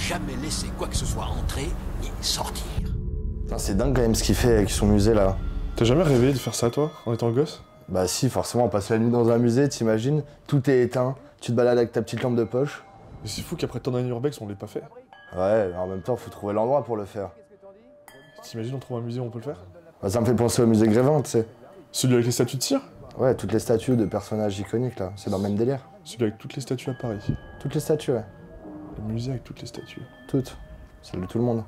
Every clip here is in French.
jamais laisser quoi que ce soit entrer ni sortir. C'est dingue quand même ce qu'il fait avec son musée là. T'as jamais rêvé de faire ça toi, en étant gosse? Bah si, forcément, on passe la nuit dans un musée, t'imagines, tout est éteint, tu te balades avec ta petite lampe de poche. Mais c'est fou qu'après tant d'années urbex, on l'ait pas fait. Ouais, en même temps, faut trouver l'endroit pour le faire. T'imagines, on trouve un musée où on peut le faire? Bah, ça me fait penser au musée Grévin, tu sais. Celui avec les statues de cire? Ouais, toutes les statues de personnages iconiques là, c'est dans le même délire. Celui avec toutes les statues à Paris. Toutes les statues, ouais. Le musée avec toutes les statues. Toutes. Celle de tout le monde.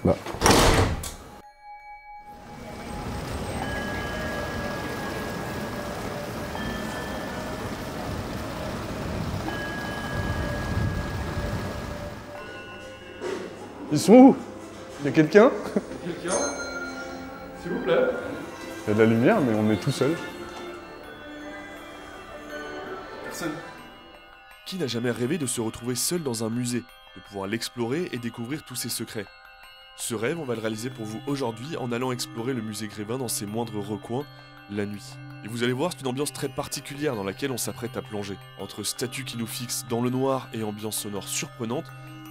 Bah. Ils sont où? Y'a quelqu'un? Quelqu'un? S'il vous plaît. Il y a de la lumière, mais on est tout seul. Personne. Qui n'a jamais rêvé de se retrouver seul dans un musée, de pouvoir l'explorer et découvrir tous ses secrets? Ce rêve, on va le réaliser pour vous aujourd'hui en allant explorer le musée Grévin dans ses moindres recoins, la nuit. Et vous allez voir, c'est une ambiance très particulière dans laquelle on s'apprête à plonger. Entre statues qui nous fixent dans le noir et ambiance sonore surprenante,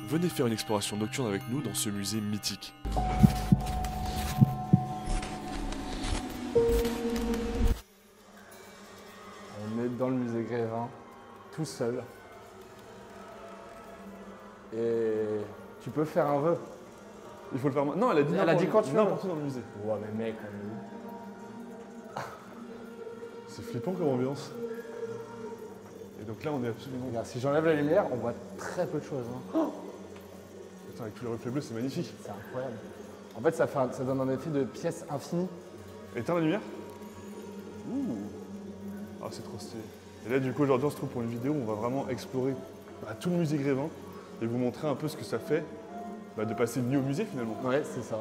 venez faire une exploration nocturne avec nous dans ce musée mythique. On est dans le musée Grévin, tout seul. Et tu peux faire un vœu. Il faut le faire maintenant. Non, elle a dit Elle a dit quand tu veux. n'importe où dans le musée. Ouais mais mec, on est où? C'est flippant comme ambiance. Et donc là, on est absolument... Regarde, si j'enlève la lumière, on voit très peu de choses. Hein. Putain, avec tous les reflets bleus, c'est magnifique. C'est incroyable. En fait, ça donne un effet de pièce infinie. Éteins la lumière. Ouh. Ah, c'est trop stylé. Et là, du coup, aujourd'hui, on se trouve pour une vidéo où on va vraiment explorer tout le musée Grévin et vous montrer un peu ce que ça fait de passer une nuit au musée, finalement. Ouais, c'est ça.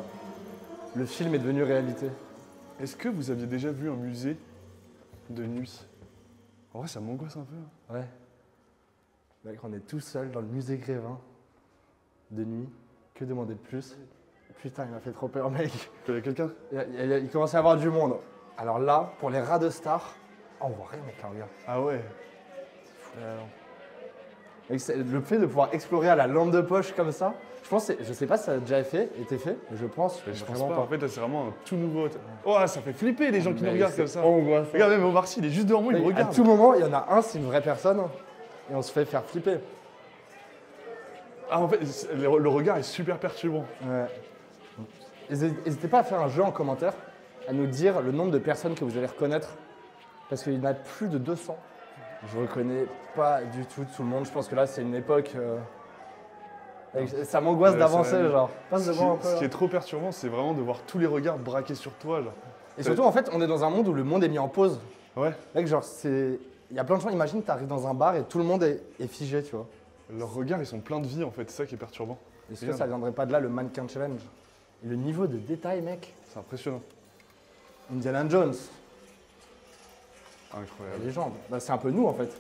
Le film est devenu réalité. Est-ce que vous aviez déjà vu un musée de nuit? En vrai, ça m'angoisse un peu. Ouais. Mec, on est tout seul dans le musée Grévin, de nuit. Que demander de plus? Putain, il m'a fait trop peur, mec. Il y a quelqu'un? Il commence à y avoir du monde. Alors là, pour les rats de star, on voit rien, mec, là, regarde. Ah ouais. Mec, le fait de pouvoir explorer à la lampe de poche comme ça, je sais pas si ça a déjà été fait, mais je pense Mais je pense vraiment pas. En fait, là, c'est vraiment un tout nouveau... Oh, ça fait flipper les gens qui nous regardent comme ça. Angoissant. Regarde, même Omar Sy, il est juste devant moi, il me À regarde. tout moment, il y en a un, c'est une vraie personne, et on se fait faire flipper. Ah, en fait, le regard est super perturbant. Ouais. N'hésitez pas à faire un jeu en commentaire, à nous dire le nombre de personnes que vous allez reconnaître, parce qu'il y en a plus de 200. Je reconnais pas du tout le monde, je pense que là c'est une époque... ça m'angoisse d'avancer, genre. Passe devant un peu, Ce qui là. est trop perturbant, c'est vraiment de voir tous les regards braqués sur toi, genre. Et surtout, en fait, on est dans un monde où le monde est mis en pause. Ouais. Mec, genre, il y a plein de gens, imagine, t'arrives dans un bar et tout le monde est figé, tu vois. Leurs regards, ils sont pleins de vie, en fait, c'est ça qui est perturbant. Est-ce que ça viendrait pas de là, le mannequin challenge? Et le niveau de détail, mec. C'est impressionnant. Indiana Jones, la Incroyable. légende. Bah, c'est un peu nous, en fait.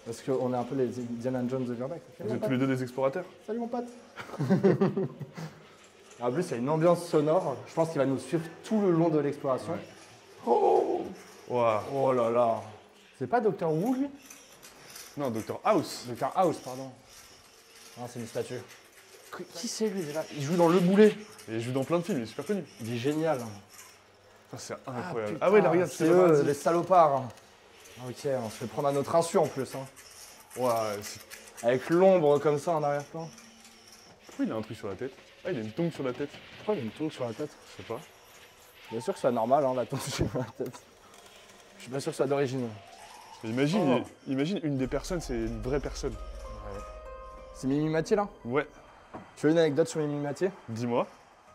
Parce qu'on est un peu les Indiana Jones de Verdac. Vous êtes tous les deux des explorateurs? Salut, mon pote. En plus, il y a une ambiance sonore. Je pense qu'il va nous suivre tout le long de l'exploration. Ouais. Oh, Waouh. oh là là. C'est pas Dr. Wu, lui? Non, Dr House. Dr. House, pardon. Non, c'est une statue. Qui c'est, lui, déjà? Il joue dans Le Boulet. Et il joue dans plein de films, il est super connu. Il est génial. Ça, c'est incroyable. putain, Ah ouais, là, regarde, c'est eux, les salopards. Ok, on se fait prendre à notre insu en plus. Hein. Waouh, Avec l'ombre comme ça en arrière-plan. pourquoi il a un truc sur la tête? Ah, il a une tongue sur la tête. Pourquoi il y a une tongue sur la tête? Je sais pas. Bien sûr que c'est normal, hein, la tongue sur la tête. Je suis pas sûr que ce soit d'origine. Mais imagine une des personnes, c'est une vraie personne. C'est Mimi Mathieu, là? Ouais. Tu veux une anecdote sur Mimi Mathieu? Dis-moi.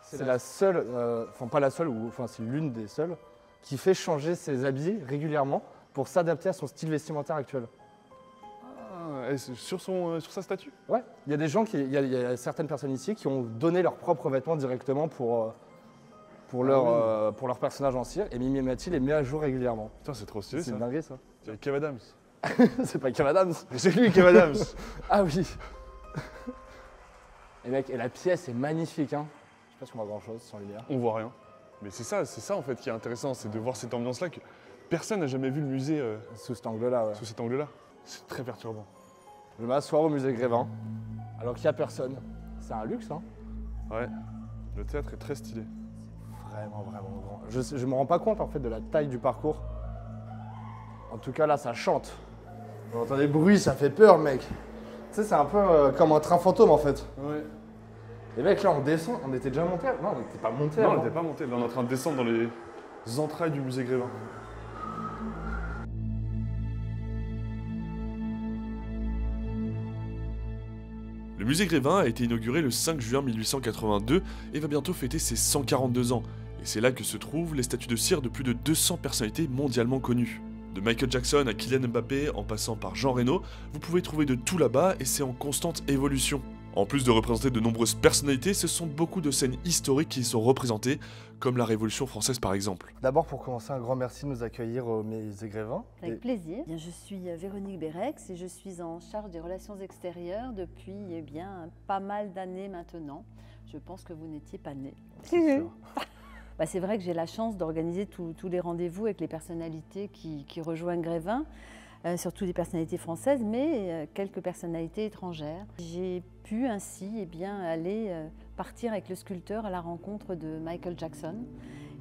C'est la seule, enfin pas la seule, enfin c'est l'une des seules, qui fait changer ses habits régulièrement pour s'adapter à son style vestimentaire actuel. Ah, sur sa statue? Ouais, il y a des gens, il y a certaines personnes ici qui ont donné leurs propres vêtements directement pour leur personnage en cire, et Mimi Mathieu les met à jour régulièrement. Putain, c'est trop stylé C'est ça. une dinguerie ça. C'est Kev Adams. C'est pas Kev Adams. Mais c'est lui, Kev Adams. Ah oui. Et mec, et la pièce est magnifique, hein. Je sais pas si on voit grand chose sans lumière. On voit rien. Mais c'est ça en fait qui est intéressant, c'est de voir cette ambiance-là que personne n'a jamais vu le musée Sous cet angle-là, ouais. sous cet angle-là. C'est très perturbant. Je vais m'asseoir au musée Grévin, alors qu'il n'y a personne. C'est un luxe, hein. Ouais, le théâtre est très stylé. Vraiment, vraiment grand. Je me rends pas compte en fait de la taille du parcours. En tout cas là, ça chante. On entend des bruits, ça fait peur, mec. Tu sais, c'est un peu comme un train fantôme en fait. Ouais. Et mec, là on descend, on était déjà monté. Non, on n'était pas monté. Non, on avant. n'était pas monté. Là, on est en train de descendre dans les entrailles du musée Grévin. Le musée Grévin a été inauguré le 5 juin 1882 et va bientôt fêter ses 142 ans. Et c'est là que se trouvent les statues de cire de plus de 200 personnalités mondialement connues. De Michael Jackson à Kylian Mbappé en passant par Jean Reno, vous pouvez trouver de tout là-bas et c'est en constante évolution. En plus de représenter de nombreuses personnalités, ce sont beaucoup de scènes historiques qui y sont représentées, comme la Révolution française par exemple. D'abord pour commencer, un grand merci de nous accueillir au musée Grévin. Avec plaisir. Bien, je suis Véronique Bérex et je suis en charge des relations extérieures depuis pas mal d'années maintenant. Je pense que vous n'étiez pas nés. C'est sûr. C'est vrai que j'ai la chance d'organiser tous les rendez-vous avec les personnalités qui rejoignent Grévin, surtout des personnalités françaises, mais quelques personnalités étrangères. J'ai pu ainsi aller partir avec le sculpteur à la rencontre de Michael Jackson.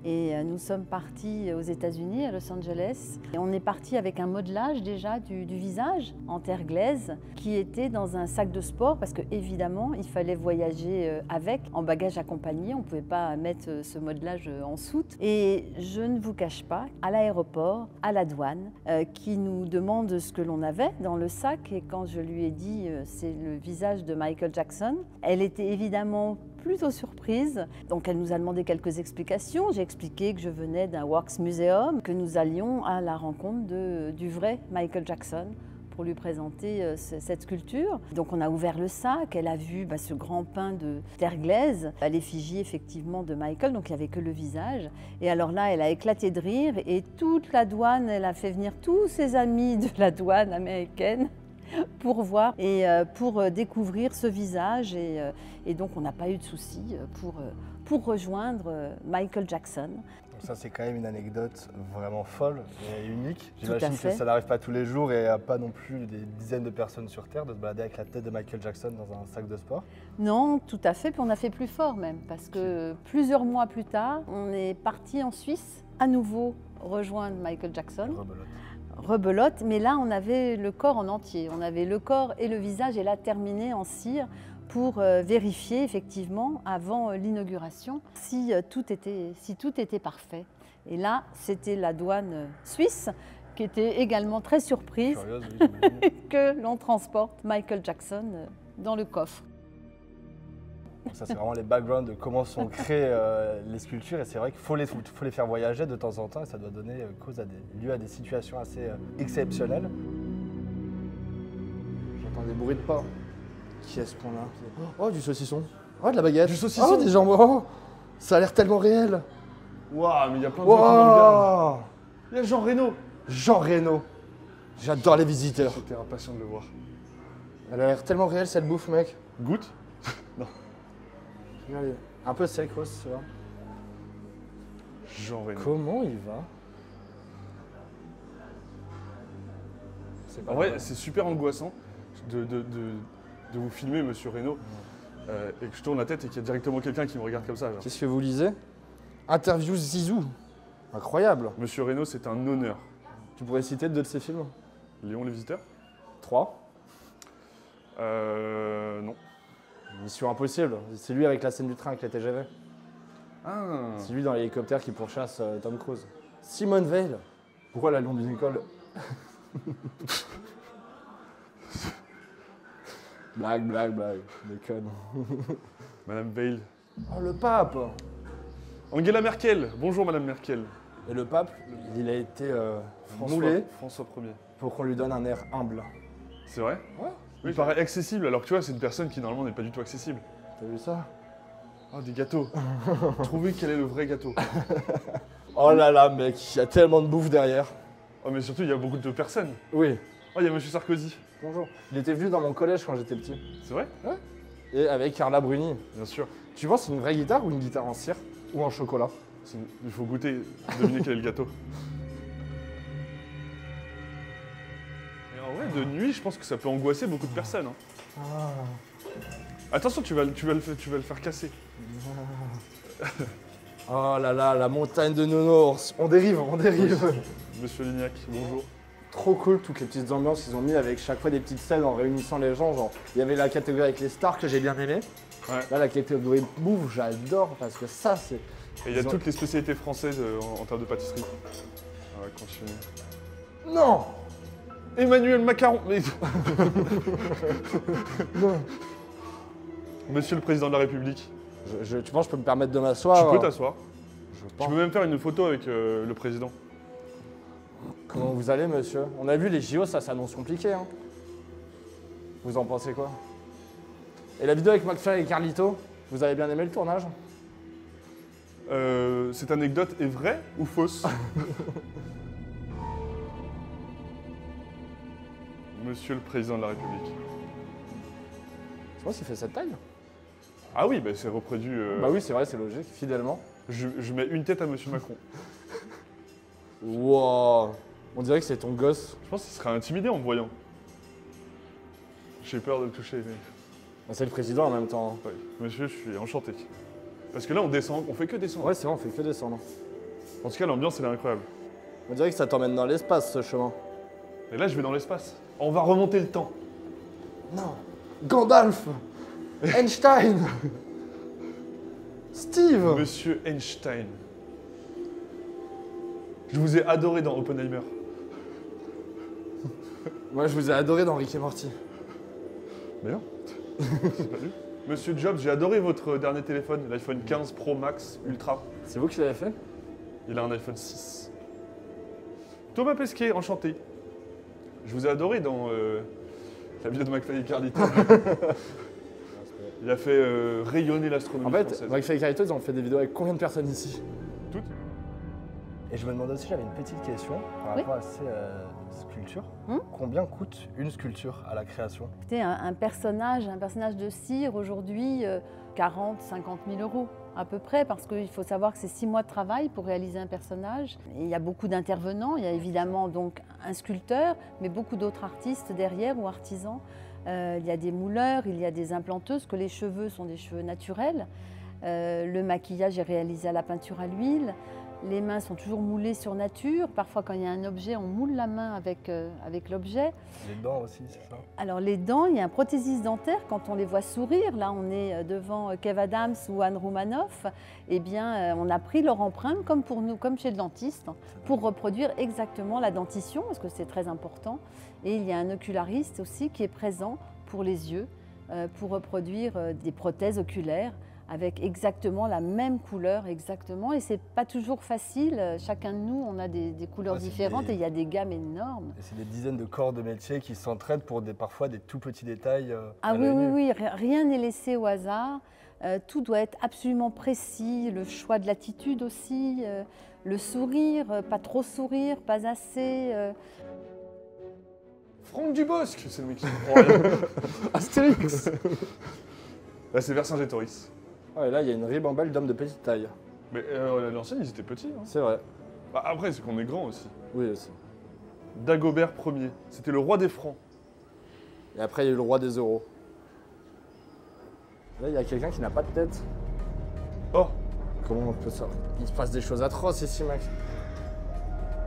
Et nous sommes partis aux États-Unis, à Los Angeles. Et on est parti avec un modelage déjà du visage en terre glaise qui était dans un sac de sport parce qu'évidemment, il fallait voyager avec, en bagage accompagné. On ne pouvait pas mettre ce modelage en soute. Et je ne vous cache pas, à l'aéroport, à la douane, qui nous demande ce que l'on avait dans le sac. Et quand je lui ai dit c'est le visage de Michael Jackson, elle était évidemment plutôt surprise. Donc elle nous a demandé quelques explications. J'ai expliqué que je venais d'un Wax Museum, que nous allions à la rencontre du vrai Michael Jackson pour lui présenter cette sculpture. Donc on a ouvert le sac, elle a vu ce grand pain de terre glaise, à l'effigie effectivement de Michael, donc il n'y avait que le visage. Et alors là, elle a éclaté de rire et toute la douane, elle a fait venir tous ses amis de la douane américaine pour voir et pour découvrir ce visage. Et donc, on n'a pas eu de soucis pour rejoindre Michael Jackson. Donc ça, c'est quand même une anecdote vraiment folle et unique. Tout à J'imagine que fait. ça n'arrive pas tous les jours et il n'y a pas non plus des dizaines de personnes sur Terre de se balader avec la tête de Michael Jackson dans un sac de sport. Non, tout à fait. Puis on a fait plus fort même, parce que plusieurs mois plus tard, on est parti en Suisse, à nouveau rejoindre Michael Jackson. Rebelote. Rebelote, mais là on avait le corps en entier, on avait le corps et le visage et là terminé en cire pour vérifier effectivement avant l'inauguration si tout était parfait. Et là c'était la douane suisse qui était également très surprise Curieuse, oui, j'imagine. que l'on transporte Michael Jackson dans le coffre. Donc ça, c'est vraiment les backgrounds de comment sont créées les sculptures. Et c'est vrai qu'il faut les faire voyager de temps en temps et ça doit donner lieu à des situations assez exceptionnelles. J'entends des bruits de pas. Qui est-ce qu'on a? Oh, du saucisson. Oh, de la baguette. Du saucisson. Oh, des jambes. Oh, ça a l'air tellement réel. Waouh, mais il y a plein de gens qui nous regardent. Wow. Il y a Jean Reno. Jean Reno. J'adore les visiteurs. J'étais impatient de le voir. Elle a l'air tellement réelle cette bouffe, mec. Goûte. Regardez. Un peu sec, ouais, c'est vrai. Jean Reno. Comment il va? C'est pas En vrai, vrai. c'est super angoissant de vous filmer, monsieur Reno, et que je tourne la tête et qu'il y a directement quelqu'un qui me regarde comme ça. Genre. Qu'est-ce que vous lisez? Interview Zizou. Incroyable. Monsieur Reno, c'est un honneur. Tu pourrais citer deux de ses films? Léon les visiteurs? 3. Non. Mission Impossible. C'est lui avec la scène du train avec la TGV. Ah. C'est lui dans l'hélicoptère qui pourchasse Tom Cruise. Simone Veil. Pourquoi la Londres Nicole? Blague, blague, blague. Déconne. Madame Veil. Oh, le pape. Angela Merkel. Bonjour, Madame Merkel. Et le pape, il a été moulé François Ier. pour qu'on lui donne un air humble. C'est vrai? Ouais. Il paraît accessible, alors que tu vois, c'est une personne qui normalement n'est pas du tout accessible. T'as vu ça? Oh, des gâteaux. Trouvez quel est le vrai gâteau. Oh là là, mec, il y a tellement de bouffe derrière. Oh, mais surtout, il y a beaucoup de personnes. Oui. Oh, il y a Monsieur Sarkozy. Bonjour. Il était venu dans mon collège quand j'étais petit. C'est vrai? Et avec Carla Bruni. Bien sûr. Tu vois, c'est une vraie guitare ou une guitare en cire? Ou en chocolat? Il faut goûter, deviner quel est le gâteau. Et en vrai, de nuit, je pense que ça peut angoisser beaucoup de personnes. Hein. Attention, tu vas le faire casser. Oh là là, la montagne de Nounours. On dérive, on dérive. Monsieur Lignac, bonjour. Trop cool, toutes les petites ambiances qu'ils ont mis avec chaque fois des petites scènes en réunissant les gens. Genre, il y avait la catégorie avec les stars que j'ai bien aimé. Ouais. Là, la catégorie bouffe, j'adore parce que ça, c'est. Et il y a toutes les spécialités françaises en termes de pâtisserie. On va continuer. Non! Emmanuel Macaron. Mais... Monsieur le Président de la République. Tu penses que je peux me permettre de m'asseoir? Tu peux t'asseoir. Je Tu pense. peux même faire une photo avec le président. Comment vous allez, monsieur? On a vu les JO, ça s'annonce compliqué. Hein. Vous en pensez quoi? Et la vidéo avec McFly et Carlito, vous avez bien aimé le tournage? Cette anecdote est vraie ou fausse? Monsieur le Président de la République. Je pense qu'il fait cette taille. Ah oui, bah c'est reproduit. Bah oui, c'est vrai, c'est logique, fidèlement. Je mets une tête à Monsieur Macron. Wow. On dirait que c'est ton gosse. Je pense qu'il serait intimidé en me voyant. J'ai peur de le toucher, mais... Ah, c'est le président en même temps. Ouais. Monsieur, je suis enchanté. Parce que là, on descend, on fait que descendre. Ouais, c'est vrai, on fait que descendre. En tout cas, l'ambiance, elle est incroyable. On dirait que ça t'emmène dans l'espace, ce chemin. Et là, je vais dans l'espace. On va remonter le temps. Non. Gandalf. Einstein. Steve. Monsieur Einstein. Je vous ai adoré dans Oppenheimer. Moi, je vous ai adoré dans Rick et Morty. Mais non. C'est pas lui. Monsieur Jobs, j'ai adoré votre dernier téléphone, l'iPhone 15 Pro Max Ultra. C'est vous qui l'avez fait? Il a un iPhone 6. Thomas Pesquet, enchanté. Je vous ai adoré dans la vidéo de McFly et Carlito. Il a fait rayonner l'astronomie En fait, française. McFly et Carlito, ils ont fait des vidéos avec combien de personnes ici? Toutes. Et je me demandais aussi, j'avais une petite question par Oui. rapport à ces sculptures. Combien coûte une sculpture à la création? Écoutez, un personnage de cire aujourd'hui, 40, 50 000 euros à peu près, parce qu'il faut savoir que c'est 6 mois de travail pour réaliser un personnage. Et il y a beaucoup d'intervenants, il y a évidemment donc un sculpteur, mais beaucoup d'autres artistes derrière ou artisans. Il y a des mouleurs, il y a des implanteuses, que les cheveux sont des cheveux naturels. Le maquillage est réalisé à la peinture à l'huile. Les mains sont toujours moulées sur nature. Parfois, quand il y a un objet, on moule la main avec l'objet. Les dents aussi, c'est ça? Alors les dents, il y a un prothésiste dentaire quand on les voit sourire. Là, on est devant Kev Adams ou Anne Roumanoff. Eh bien, on a pris leur empreinte comme pour nous, comme chez le dentiste, pour reproduire exactement la dentition, parce que c'est très important. Et il y a un oculariste aussi qui est présent pour les yeux, pour reproduire des prothèses oculaires avec exactement la même couleur, exactement. Et c'est pas toujours facile. Chacun de nous, on a des couleurs différentes et il y a des gammes énormes. Et c'est des dizaines de corps de métiers qui s'entraident pour parfois des tout petits détails. Ah oui, oui, oui, rien n'est laissé au hasard. Tout doit être absolument précis. Le choix de l'attitude aussi, le sourire, pas trop sourire, pas assez. Franck Dubosc, c'est le mec qui comprend rien. Astérix. Là, c'est Vercingétorix. Ouais, là, il y a une ribambelle d'hommes de petite taille. Mais l'ancienne, ils étaient petits. Hein. C'est vrai. Bah, après, c'est qu'on est grand aussi. Oui, aussi. Dagobert Ier, c'était le roi des Francs. Et après, il y a eu le roi des euros. Là, il y a quelqu'un qui n'a pas de tête. Oh, Comment on peut ça? Il se passe des choses atroces ici, mec.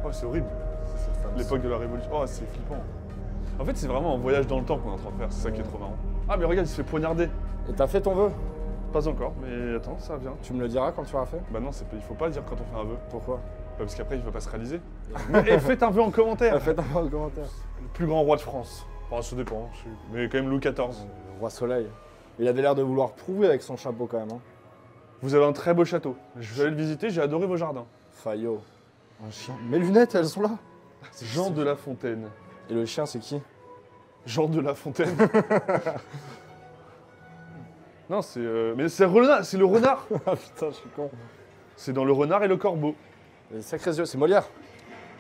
oh c'est horrible. Cette femme. L'époque de la Révolution. Oh, c'est flippant. En fait, c'est vraiment un voyage dans le temps qu'on est en train de faire. C'est ça qui est trop marrant. Ah, mais regarde, il se fait poignarder. Et t'as fait ton vœu? Pas encore, mais attends, ça vient. Tu me le diras quand tu l'auras fait? Bah non, il faut pas dire quand on fait un vœu. Pourquoi? Bah, parce qu'après, il va pas se réaliser. Mais faites un vœu en commentaire. Faites un peu de commentaire. Le plus grand roi de France. Enfin, ça dépend. Mais quand même Louis XIV. Le roi Soleil. Il avait l'air de vouloir prouver avec son chapeau quand même. Hein. Vous avez un très beau château. Je vais aller le visiter, j'ai adoré vos jardins. Fayot. Un chien. Mes lunettes, elles sont là. Jean de La Fontaine. Et le chien, c'est qui? Jean de La Fontaine. Non, c'est. Mais c'est renard, c'est le renard. Ah putain, je suis con. C'est dans Le Renard et le Corbeau. Les sacrés yeux, c'est Molière.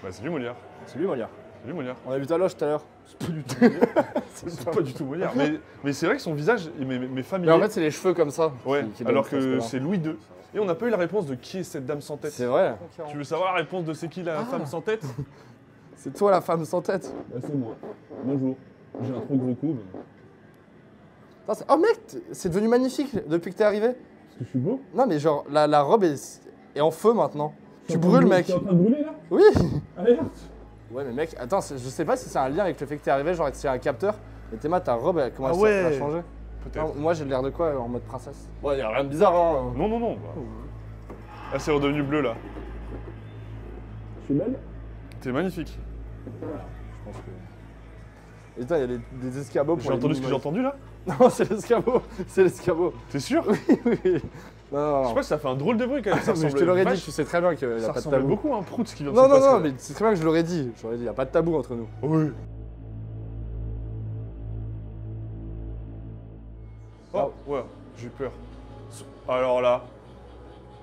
Bah, c'est lui Molière. C'est lui, Molière. C'est lui Molière. On a vu ta loge tout à l'heure. C'est pas du tout Molière. C'est pas du tout Molière. Mais c'est vrai que son visage m'est familier. Mais en fait, c'est les cheveux comme ça. ouais, qui alors donnent que cet c'est Louis II. Et on n'a pas eu la réponse de qui est cette dame sans tête. C'est vrai. Tu veux savoir la réponse de c'est qui la femme sans tête? C'est toi la femme sans tête. c'est moi. Bonjour. J'ai un trop gros coude. Oh mec, c'est devenu magnifique depuis que t'es arrivé. Est-ce que je suis beau? Non mais genre, la robe est en feu maintenant. Tu brûles mec. Tu es en train de brûler là? Oui. Alerte! Ouais mais mec, attends, je sais pas si c'est un lien avec le fait que t'es arrivé, genre s'il y a un capteur. Mais Théma, ta robe, comment Ah elle ouais. elle a changé? Peut-être. Non, moi j'ai l'air de quoi en mode princesse? Ouais, y'a rien de bizarre hein. Non, non, non. Ah, c'est redevenu bleu là. Je suis belle? T'es magnifique. Je pense que... Et putain, y'a des escabeaux pour J'ai entendu ce que j'ai entendu là? Non, c'est l'escabeau, c'est l'escabeau. T'es sûr? Oui. Non. Je sais pas si ça fait un drôle de bruit quand même. Ça Mais je te ressemble l'aurais dit, vache- tu sais très bien qu'il y a Ça pas de ressemble tabou. beaucoup à un prout ce qui vient de Non, se passer. non, là. mais c'est très bien que je l'aurais dit. J'aurais dit, y a pas de tabou entre nous. Oui. Oh, ouais, j'ai eu peur. Alors là,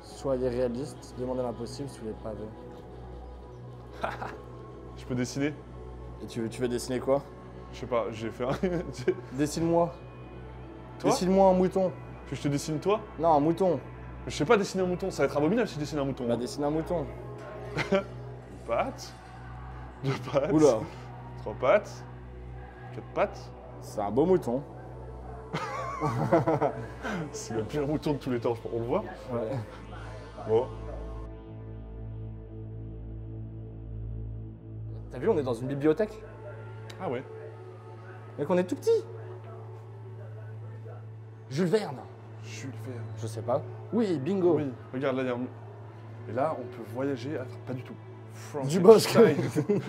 Soyez réaliste, demandez l'impossible si vous l'êtes pas vu. je peux dessiner? Et tu veux dessiner quoi? Je sais pas, j'ai fait un. Dessine-moi. Toi? Dessine-moi un mouton. Que je te dessine toi? Non, un mouton. Je sais pas dessiner un mouton, ça va être abominable si je dessine un mouton. Bah, dessine un mouton. Pattes. 2 pattes. Oula, 3 pattes. 4 pattes. c'est un beau mouton. C'est le pire mouton de tous les temps, je pense. On le voit? Ouais. Bon. T'as vu, on est dans une bibliothèque. Ah ouais. Mec, on est tout petit. Jules Verne. Jules Verne. Je sais pas. Oui, bingo. Oui, regarde là, il y a un... Et là, on peut voyager à... Pas du tout. Du Bosque. Frankenstein.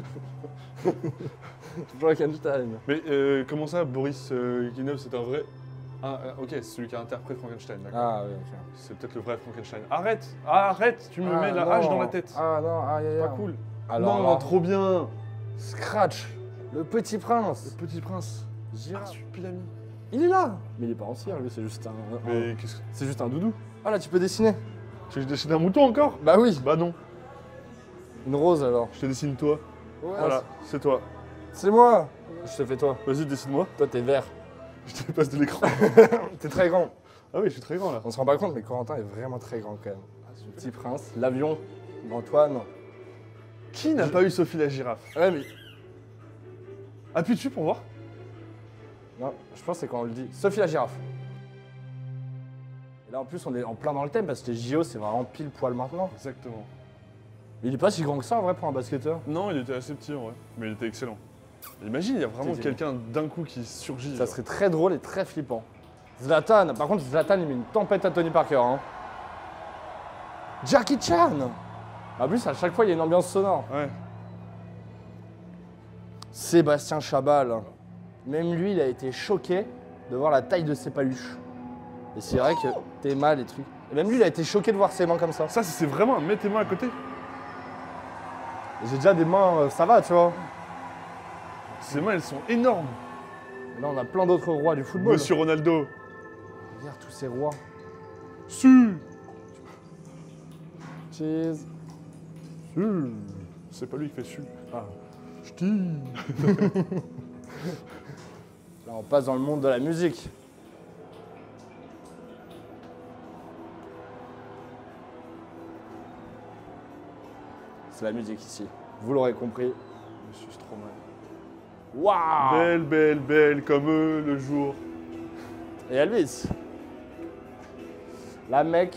Frankenstein. Mais comment ça, Boris Guinov, c'est un vrai... Ah, ok, c'est celui qui interprète Frankenstein, d'accord. Ah oui, ok. C'est peut-être le vrai Frankenstein. Arrête! Ah, arrête! Tu me mets la non. hache dans la tête. Ah non, aïe aïe aïe. Pas cool. Alors non, là, trop bien! Scratch, le petit prince. Le petit prince. Girafe. Pilami. Il est là. Mais il est pas en cire, lui, c'est juste un. Mais qu'est-ce que... C'est juste un doudou. Ah là, tu peux dessiner. Tu veux que je dessine un mouton encore? Bah oui. Bah non. Une rose alors. Je te dessine toi. Ouais, Voilà, c'est toi. C'est moi. Je te fais toi. Vas-y, dessine-moi. Toi, t'es vert. Je te passe de l'écran. T'es très grand. Ah oui, je suis très grand là. On se rend pas compte, mais Corentin est vraiment très grand quand même. Le petit prince, l'avion, Antoine. Qui n'a pas eu Sophie la girafe? Ouais, mais. Appuie dessus pour voir. Non, je pense que c'est quand on le dit. Sophie la girafe. Et là, en plus, on est en plein dans le thème parce que les JO, c'est vraiment pile poil maintenant. Exactement. Mais il est pas si grand que ça en vrai pour un basketteur. Non, il était assez petit en vrai, mais il était excellent. Imagine, il y a vraiment C'est quelqu'un d'un coup qui surgit. Ça genre. serait très drôle et très flippant. Zlatan, par contre, Zlatan, il met une tempête à Tony Parker. Hein. Jackie Chan. En plus, à chaque fois, il y a une ambiance sonore. Ouais. Sébastien Chabal. Même lui, il a été choqué de voir la taille de ses paluches. Et c'est vrai que t'es mal les trucs. Et même lui, il a été choqué de voir ses mains comme ça. Ça, c'est vraiment, mets tes mains à côté. J'ai déjà des mains, ça va, tu vois. Ses mains, elles sont énormes. Et là, on a plein d'autres rois du football. Monsieur Ronaldo. Regarde tous ces rois. Su. Cheese. Su. C'est pas lui qui fait su. Ah. Ch'ti. Là, on passe dans le monde de la musique. C'est la musique ici. Vous l'aurez compris. Monsieur Stromae. Waouh! Belle, belle, belle comme le jour. Et Elvis. Là, mec,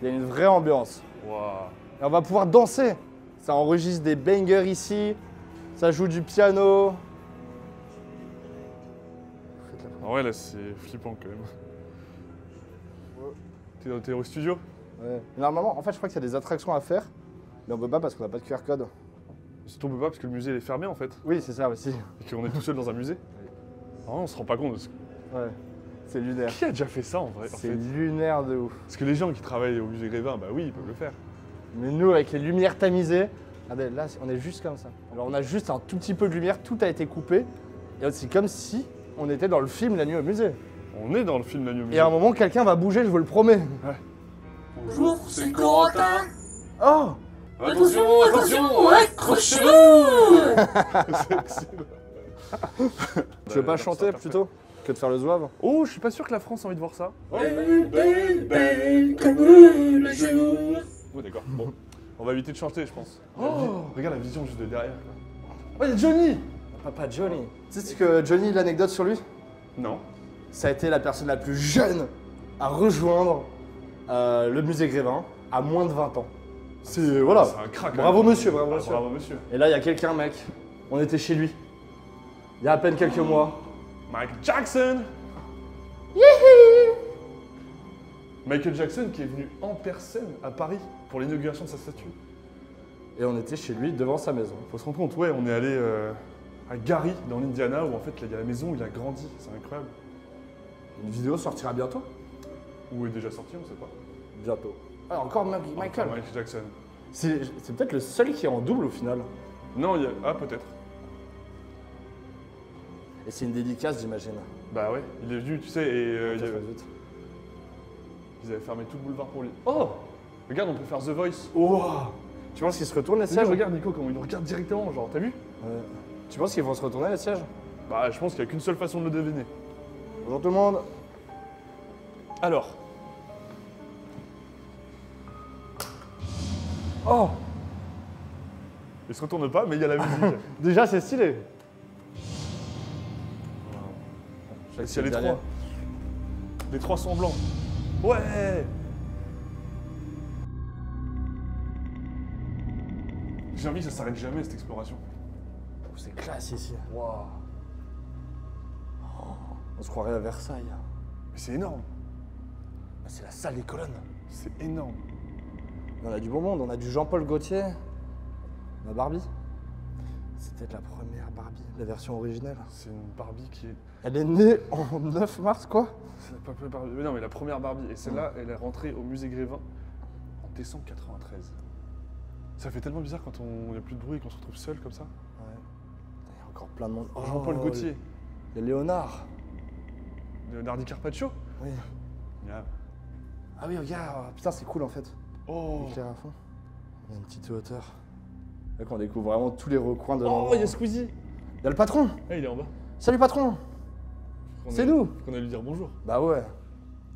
il y a une vraie ambiance. Waouh. Et on va pouvoir danser. Ça enregistre des bangers ici. Ça joue du piano. Ah ouais, là, c'est flippant quand même. T'es au studio? Ouais. Normalement, en fait, je crois qu'il y a des attractions à faire. Mais on peut pas parce qu'on n'a pas de QR code. Ça tombe pas parce que le musée il est fermé en fait. Oui, c'est ça aussi. Et qu'on est tout seul dans un musée. Ah, on se rend pas compte de ce... Ouais. C'est lunaire. Qui a déjà fait ça en vrai en C'est fait lunaire de ouf. Parce que les gens qui travaillent au musée Grévin, bah oui, ils peuvent le faire. Mais nous, avec les lumières tamisées, regardez, là, on est juste comme ça. Alors, on a juste un tout petit peu de lumière, tout a été coupé. Et c'est comme si on était dans le film La nuit au musée. On est dans le film La nuit au musée. Et à un moment, quelqu'un va bouger, je vous le promets. Bonjour, c'est Corentin. Oh! Attention, attention, accrochez-vous. C'est excellent. Tu veux pas chanter plutôt que de faire le zouave? Oh, je suis pas sûr que la France a envie de voir ça. Belle, belle, belle comme le jour. Oh d'accord, bon. On va éviter de chanter, je pense. Oh, regarde la vision juste de derrière. Oh, il y a Johnny! Papa Johnny. Tu sais ce que Johnny, l'anecdote sur lui? Non. Ça a été la personne la plus jeune à rejoindre le musée Grévin à moins de 20 ans. C'est voilà. C'est un crack. Bravo hein. monsieur, bravo monsieur. Bravo monsieur. Et là, il y a quelqu'un, mec. On était chez lui. Il y a à peine quelques mois. Michael Jackson! Michael Jackson qui est venu en personne à Paris pour l'inauguration de sa statue. Et on était chez lui devant sa maison. Faut se rendre compte, ouais, on est allé à Gary dans l'Indiana où en fait il y a la maison où il a grandi. C'est incroyable. Une vidéo sortira bientôt? Où est déjà sorti, on sait pas. Bientôt. Ah, encore Michael. Michael Jackson. C'est peut-être le seul qui est en double au final. Non, il y a... Ah, peut-être. Et c'est une dédicace, j'imagine. Bah ouais, il est venu, tu sais, et Ça se passe vite. ils avaient fermé tout le boulevard pour lui. Oh! Regarde, on peut faire The Voice. Oh! Tu penses qu'ils se retournent les sièges? Regarde Nico, comment il nous regarde directement, genre, t'as vu? Ouais. Tu penses qu'ils vont se retourner les sièges? Bah, je pense qu'il n'y a qu'une seule façon de le deviner. Bonjour tout le monde. Alors. Oh! Il se retourne pas, mais il y a la musique. Déjà, c'est stylé. Et s'il y a les trois. Les trois semblants. Ouais! J'ai envie que ça s'arrête jamais cette exploration. Oh, c'est classe ici. Waouh. Oh, on se croirait à Versailles. Mais c'est énorme. Ah, c'est la salle des colonnes. C'est énorme. On a du beau monde, on a du Jean-Paul Gaultier. On a Barbie. C'est peut-être la première Barbie, la version originelle. C'est une Barbie qui est... Elle est née en 9 mars, quoi? C'est pas plus Barbie. Mais non, mais la première Barbie. Et celle-là, elle est rentrée au musée Grévin en décembre 93. Ça fait tellement bizarre quand il n'y a plus de bruit et qu'on se retrouve seul comme ça. Ouais. Il y a encore plein de monde. Oh, Jean-Paul Gaultier. Il y a Léonard. Leonardo Di Carpaccio. Oui. Yeah. Ah oui, regarde. Putain, c'est cool en fait. Oh. Éclair à fond. Il y a une petite hauteur. Là qu'on découvre vraiment tous les recoins de Oh, l'endroit. il y a Squeezie. Il y a le patron. Ah, il est en bas. Salut patron. C'est nous. Faut qu'on aille lui dire bonjour. Bah ouais.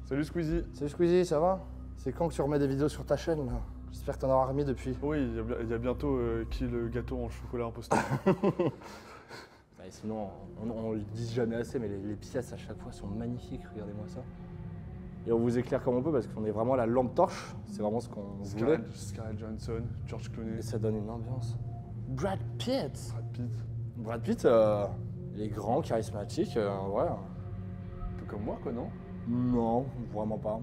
Salut Squeezie. Salut Squeezie, ça va? C'est quand que tu remets des vidéos sur ta chaîne là? J'espère que t'en auras remis depuis. Oui, il y a bientôt qui le gâteau en chocolat imposteur. Et sinon, on le dit jamais assez, mais les pièces à chaque fois sont magnifiques, regardez-moi ça. Et on vous éclaire comme on peut parce qu'on est vraiment à la lampe torche, c'est vraiment ce qu'on voulait. Scarlett Johansson, George Clooney, Et ça donne une ambiance. Brad Pitt. Brad Pitt. Brad Pitt, il est grand, charismatique, en vrai. Un peu comme moi, quoi, non? Non, vraiment pas.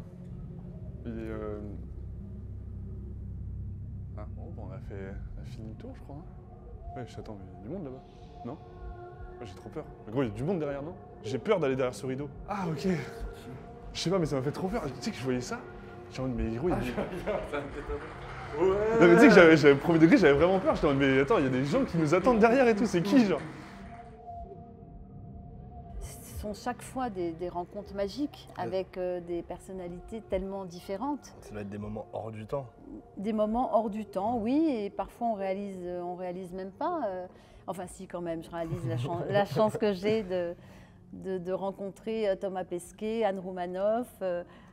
Il est... Ah, bon, on a fini le tour, je crois. Hein. Ouais, attends, mais il y a du monde là-bas, non? Ouais, j'ai trop peur. Mais gros, il y a du monde derrière, non? J'ai peur d'aller derrière ce rideau. Ah, ok. Je sais pas, mais ça m'a fait trop peur. Tu sais que je voyais ça? J'ai envie de mais gros, il y a des... Ouais. Non, mais tu sais que j'avais premier degré, j'avais vraiment peur. J'étais en mode, mais attends, il y a des gens qui nous attendent derrière et tout, c'est qui, genre? Ce sont chaque fois des rencontres magiques avec des personnalités tellement différentes. Ça doit être des moments hors du temps. Des moments hors du temps, oui, et parfois on réalise même pas. Enfin si, quand même, je réalise la chance que j'ai de rencontrer Thomas Pesquet, Anne Roumanoff,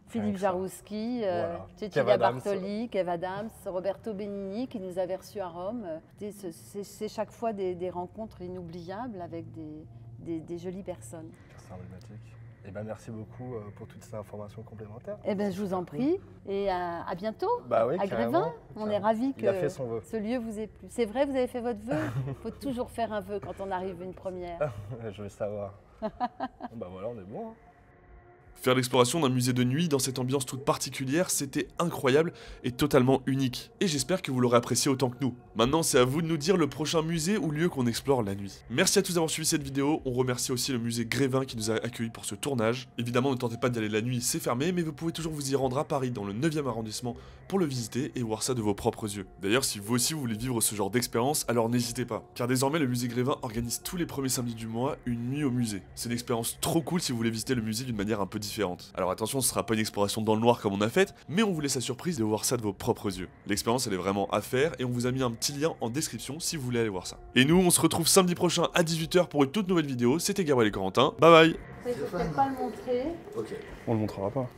Philippe Jarouski, Voilà. Cecilia Bartoli, Kev Adams, Roberto Benigni qui nous avait reçus à Rome. C'est chaque fois des rencontres inoubliables avec des jolies personnes. C'est emblématique. Et ben merci beaucoup pour toutes ces informations complémentaires. Eh ben, je vous en prie, et à bientôt. Bah oui, à Grévin. On est ravis Il a que fait son vœu. ce lieu vous ait plu. C'est vrai, vous avez fait votre vœu? Il faut toujours faire un vœu quand on arrive à une première. Je veux savoir. Bah voilà, on est bon. Hein. Faire l'exploration d'un musée de nuit dans cette ambiance toute particulière, c'était incroyable et totalement unique. Et j'espère que vous l'aurez apprécié autant que nous. Maintenant, c'est à vous de nous dire le prochain musée ou lieu qu'on explore la nuit. Merci à tous d'avoir suivi cette vidéo. On remercie aussi le musée Grévin qui nous a accueillis pour ce tournage. Évidemment, ne tentez pas d'y aller la nuit, c'est fermé, mais vous pouvez toujours vous y rendre à Paris dans le 9e arrondissement pour le visiter et voir ça de vos propres yeux. D'ailleurs, si vous aussi vous voulez vivre ce genre d'expérience, alors n'hésitez pas. Car désormais, le musée Grévin organise tous les premiers samedis du mois une nuit au musée. C'est une expérience trop cool si vous voulez visiter le musée d'une manière un peu différente. Alors attention, ce sera pas une exploration dans le noir comme on a fait, mais on vous laisse la surprise de voir ça de vos propres yeux. L'expérience elle est vraiment à faire et on vous a mis un petit lien en description si vous voulez aller voir ça. Et nous, on se retrouve samedi prochain à 18 h pour une toute nouvelle vidéo. C'était Gabriel et Corentin. Bye bye. Il faut peut-être pas le montrer. Ok. On le montrera pas.